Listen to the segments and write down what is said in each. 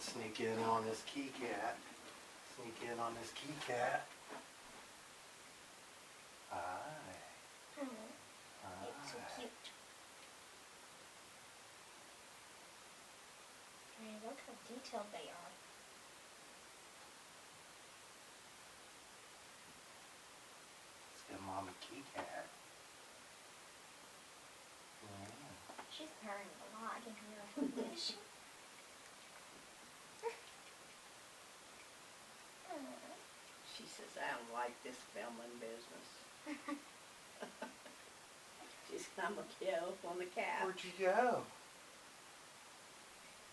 Sneak in on this key cat. Sneak in on this key cat. Hi. Oh, Hi. it's so cute. I mean, look how detailed they are. Let's get Mama Key Cat. Yeah. She's purring a lot. I can hear her. Is she? She says, I don't like this filming business. She's I'm gonna kill on the couch. Where'd you go?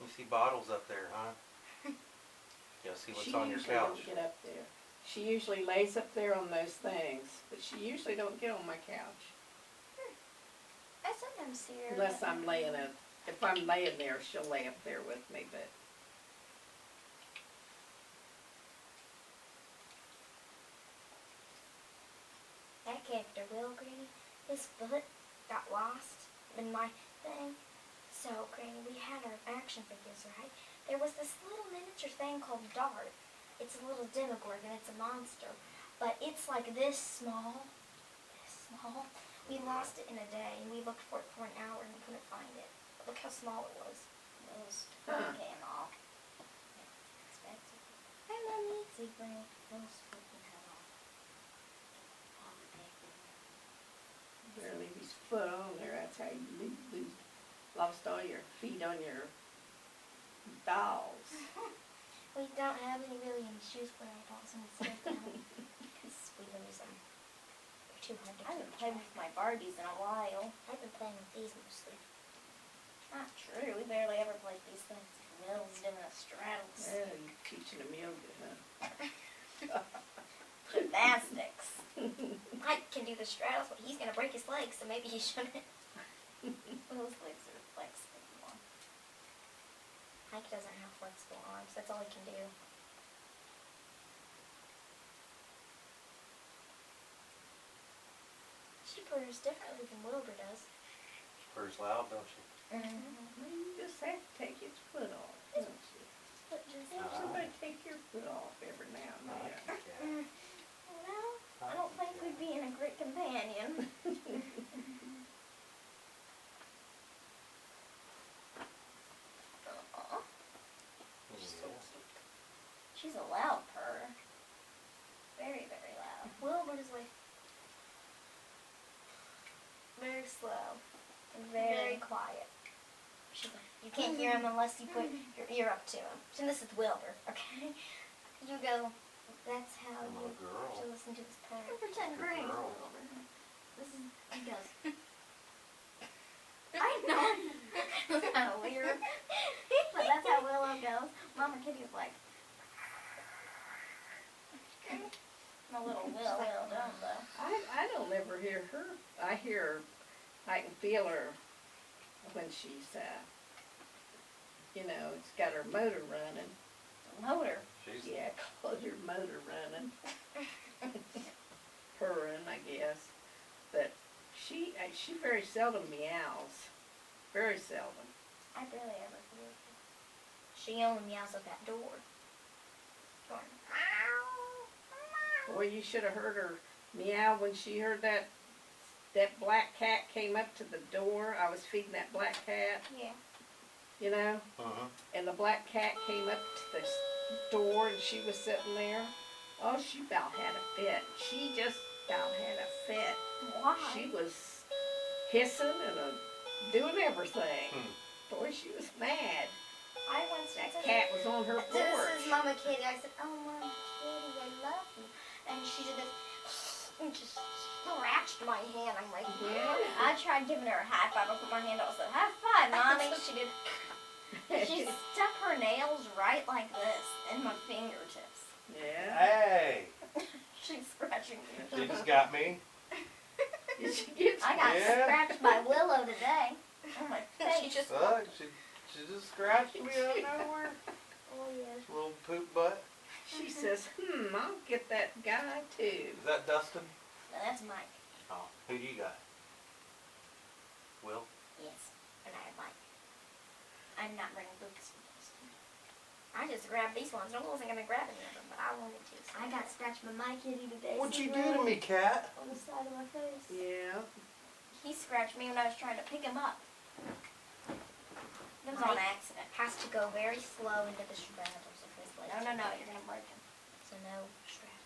You see bottles up there, huh? Yeah, see what's on your She usually couch. don't get up there. She usually lays up there on those things, but she usually don't get on my couch. I sometimes see her. Unless I'm laying it. If I'm laying there, she'll lay up there with me, but That character, Will, Granny, his foot got lost in my thing. So, Granny, we had our action figures, right? There was this little miniature thing called Darrick. It's a little demogorgon, it's a monster. But it's like this small. We lost it in a day, and we looked for it for an hour and we couldn't find it. But look how small it was. It was came off. Yeah, expensive. Hi, Mommy. See, Granny, those freaking head off. barely leave his foot on there. That's how you lost all your feet on your dolls. We don't have any shoes for our dolls and stuff now because we lose them. They're too hard to keep. I haven't played with my Barbies in a while. I've been playing with these mostly. Not true. We barely ever played these things. Will's doing a straddles. Well, you're teaching him yoga, huh? Gymnastics. Mike can do the straddles, but he's going to break his legs, so maybe he shouldn't. Will's legs are flexible more. Mike doesn't have flexible arms. That's all he can do. She purrs differently than Wilbur does. She purrs loud, don't she? Well, you just have to take his foot off, don't you? But just Have somebody take your foot off every now and then. well, I don't think we'd be in a great companion. Aw. She's so cute. She's a loud purr. Very, very loud. Wilbur is like very slow and very quiet. She's like, you can't hear him unless you put your ear up to him. So this is Wilbur, okay? You go. That's how I'm a you girl. should listen to this purr. Pretend Granny. girl. This is he goes. I know. That's kind of weird. But that's how Willow goes. Mama Kitty's like. My little Willow don't though. I don't ever hear her. I hear her. I can feel her when she's, you know, it's got her motor running. Motor. She's Yeah, call her motor running. Purring, I guess. But she very seldom meows. Very seldom. I barely ever hear her. She only meows at that door. Going, meow, meow. Boy, you should have heard her meow when she heard that black cat came up to the door. I was feeding that black cat, Yeah. you know, and the black cat came up to the door and she was sitting there. Oh, she about had a fit. She just about had a fit. Why? She was hissing and doing everything. Boy, she was mad. I once That said, cat was on her this porch. is Mama Kitty. I said, oh, Mama Kitty, I love you. And she did this and just scratched my hand. I'm like, Yeah. I tried giving her a high five. I put my hand out and said, high five, Mommy. She did. She stuck her nails right like this in my fingertips. Yeah. Hey! She's scratching me. She just got me. Did she get I got Yeah. scratched by Willow today. Oh my face. She just scratched me out of nowhere. Oh yeah. Little poop butt. She says, I'll get that guy too. Is that Dustin? No, that's Mike. Oh, who do you got? Will? Yes. And I have Mike. I'm not bringing Lucas with us. I just grabbed these ones. I wasn't gonna grab any of them, but I wanted to. So I got scratched by my kitty today. What'd you so do to me, cat? on the side of my face. Yeah. he scratched me when I was trying to pick him up. It was on accident. Has to go very slow into the straddles of his legs. No, you're gonna break him. So no straddles.